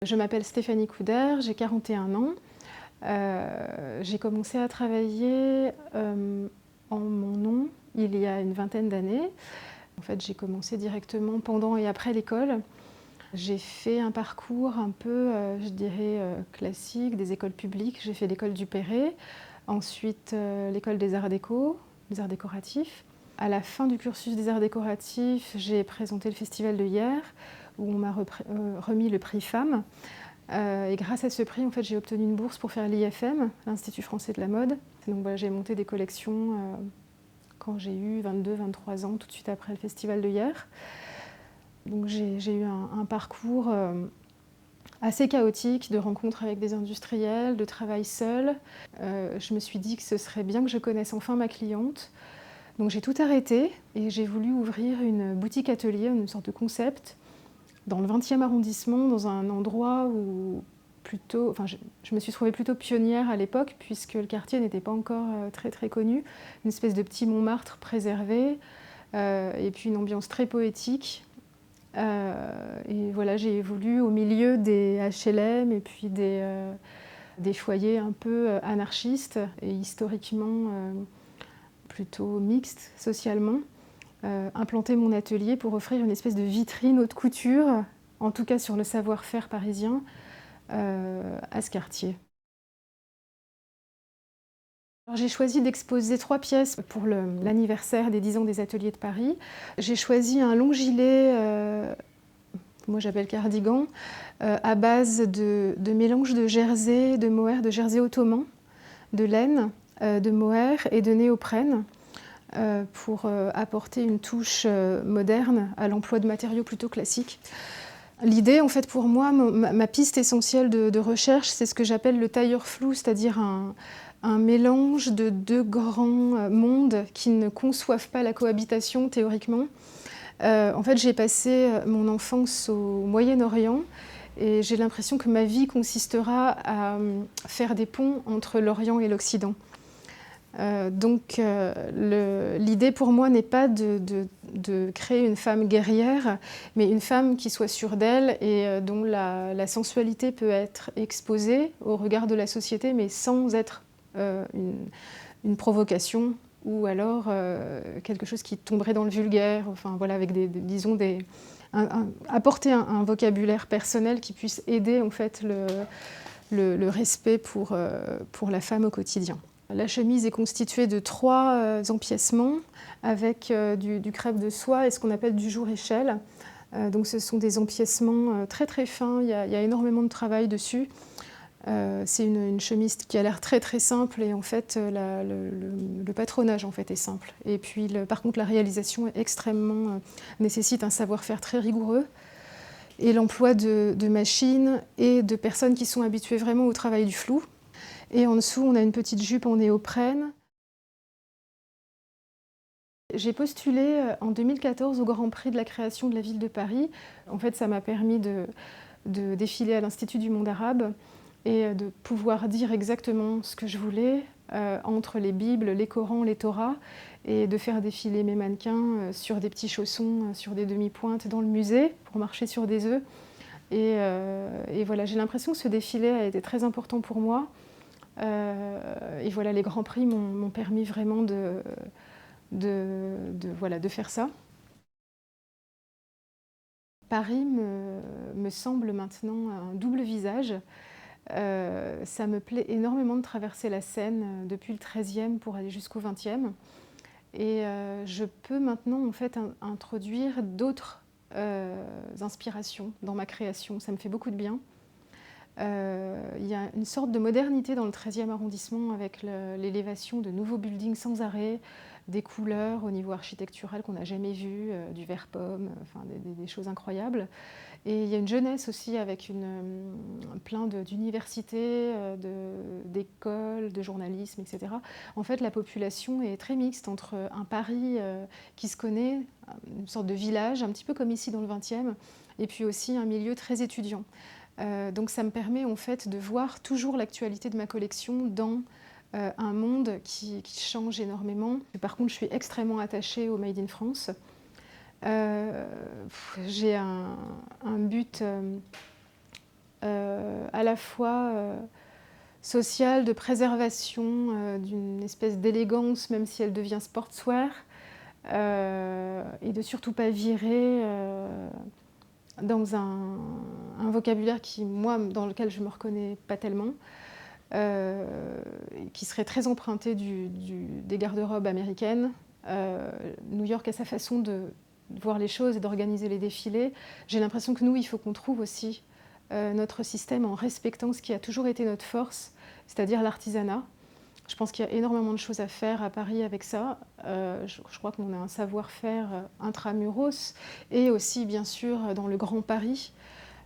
Je m'appelle Stéphanie Couder, j'ai 41 ans. J'ai commencé à travailler en mon nom il y a une vingtaine d'années. En fait, j'ai commencé directement pendant et après l'école. J'ai fait un parcours un peu, je dirais, classique des écoles publiques. J'ai fait l'école du Perret, ensuite l'école des arts déco, des arts décoratifs. À la fin du cursus des arts décoratifs, j'ai présenté le festival de Hyères, où on m'a remis le prix Femmes. Et grâce à ce prix, en fait, j'ai obtenu une bourse pour faire l'IFM, l'Institut français de la mode. Donc voilà, j'ai monté des collections quand j'ai eu 22-23 ans, tout de suite après le festival de Hyères. Donc j'ai eu un parcours assez chaotique de rencontres avec des industriels, de travail seul. Je me suis dit que ce serait bien que je connaisse enfin ma cliente. Donc j'ai tout arrêté et j'ai voulu ouvrir une boutique atelier, une sorte de concept, dans le 20e arrondissement, dans un endroit où je me suis trouvée plutôt pionnière à l'époque, puisque le quartier n'était pas encore très connu. Une espèce de petit Montmartre préservé, et puis une ambiance très poétique. Et voilà, j'ai évolué au milieu des HLM et puis des foyers un peu anarchistes et historiquement plutôt mixtes socialement. Implanter mon atelier pour offrir une espèce de vitrine haute couture, en tout cas sur le savoir-faire parisien, à ce quartier. J'ai choisi d'exposer 3 pièces pour l'anniversaire des 10 ans des ateliers de Paris. J'ai choisi un long gilet, moi j'appelle cardigan, à base de mélange de jersey, de mohair, de jersey ottoman, de laine, de mohair et de néoprène. Pour apporter une touche moderne à l'emploi de matériaux plutôt classiques. L'idée, en fait, pour moi, ma piste essentielle de recherche, c'est ce que j'appelle le tailleur flou, c'est-à-dire un mélange de deux grands mondes qui ne conçoivent pas la cohabitation théoriquement. En fait, j'ai passé mon enfance au Moyen-Orient et j'ai l'impression que ma vie consistera à faire des ponts entre l'Orient et l'Occident. Donc l'idée pour moi n'est pas de créer une femme guerrière, mais une femme qui soit sûre d'elle et dont la sensualité peut être exposée au regard de la société, mais sans être une provocation ou alors quelque chose qui tomberait dans le vulgaire, enfin voilà, avec apporter un vocabulaire personnel qui puisse aider en fait le respect pour la femme au quotidien. La chemise est constituée de 3 empiècements avec du crêpe de soie et ce qu'on appelle du jour-échelle. Donc ce sont des empiècements très fins, il y a énormément de travail dessus. C'est une chemise qui a l'air très simple et en fait le patronage en fait est simple. Et puis par contre la réalisation est extrêmement nécessite un savoir-faire très rigoureux et l'emploi de machines et de personnes qui sont habituées vraiment au travail du flou. Et en dessous, on a une petite jupe en néoprène. J'ai postulé en 2014 au Grand Prix de la création de la ville de Paris. En fait, ça m'a permis de défiler à l'Institut du monde arabe et de pouvoir dire exactement ce que je voulais entre les Bibles, les Corans, les Torahs, et de faire défiler mes mannequins sur des petits chaussons, sur des demi-pointes dans le musée pour marcher sur des œufs. Et voilà, j'ai l'impression que ce défilé a été très important pour moi. Et voilà, les Grands Prix m'ont permis vraiment de faire ça. Paris me semble maintenant un double visage. Ça me plaît énormément de traverser la Seine depuis le 13e pour aller jusqu'au 20e. Et je peux maintenant en fait introduire d'autres inspirations dans ma création. Ça me fait beaucoup de bien. Il y a une sorte de modernité dans le 13e arrondissement avec l'élévation de nouveaux buildings sans arrêt, des couleurs au niveau architectural qu'on n'a jamais vu, du vert pomme, enfin des choses incroyables. Et il y a une jeunesse aussi avec plein d'universités, d'écoles, de journalisme, etc. En fait, la population est très mixte entre un Paris qui se connaît, une sorte de village, un petit peu comme ici dans le 20e, et puis aussi un milieu très étudiant. Donc ça me permet en fait de voir toujours l'actualité de ma collection dans un monde qui change énormément. Par contre, je suis extrêmement attachée au Made in France. J'ai un but à la fois sociale, de préservation d'une espèce d'élégance, même si elle devient sportswear, et de surtout pas virer dans un vocabulaire qui, moi, dans lequel je me reconnais pas tellement, qui serait très emprunté des garde-robes américaines. New York a sa façon de voir les choses et d'organiser les défilés. J'ai l'impression que nous, il faut qu'on trouve aussi notre système en respectant ce qui a toujours été notre force, c'est-à-dire l'artisanat. Je pense qu'il y a énormément de choses à faire à Paris avec ça. Je crois qu'on a un savoir-faire intramuros et aussi, bien sûr, dans le Grand Paris,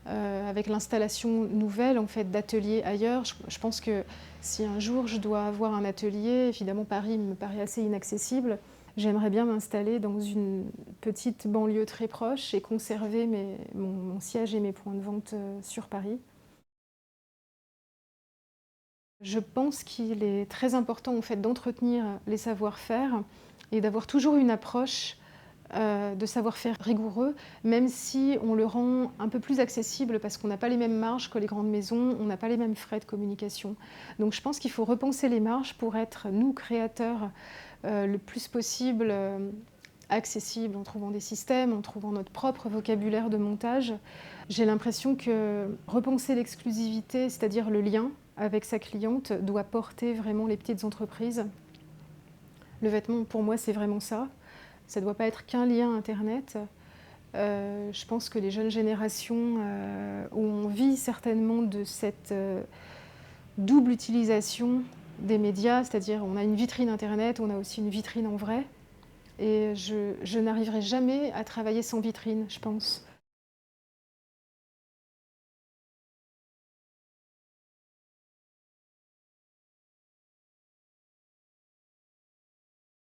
avec l'installation nouvelle en fait, d'ateliers ailleurs. Je pense que si un jour je dois avoir un atelier, évidemment Paris me paraît assez inaccessible, j'aimerais bien m'installer dans une petite banlieue très proche et conserver mon siège et mes points de vente sur Paris. Je pense qu'il est très important en fait, d'entretenir les savoir-faire et d'avoir toujours une approche de savoir-faire rigoureux, même si on le rend un peu plus accessible parce qu'on n'a pas les mêmes marges que les grandes maisons, on n'a pas les mêmes frais de communication. Donc je pense qu'il faut repenser les marges pour être, nous, créateurs, le plus possible accessibles en trouvant des systèmes, en trouvant notre propre vocabulaire de montage. J'ai l'impression que repenser l'exclusivité, c'est-à-dire le lien avec sa cliente, doit porter vraiment les petites entreprises. Le vêtement, pour moi, c'est vraiment ça. Ça ne doit pas être qu'un lien Internet. Je pense que les jeunes générations ont envie certainement de cette double utilisation des médias, c'est-à-dire on a une vitrine Internet, on a aussi une vitrine en vrai. Et je n'arriverai jamais à travailler sans vitrine, je pense.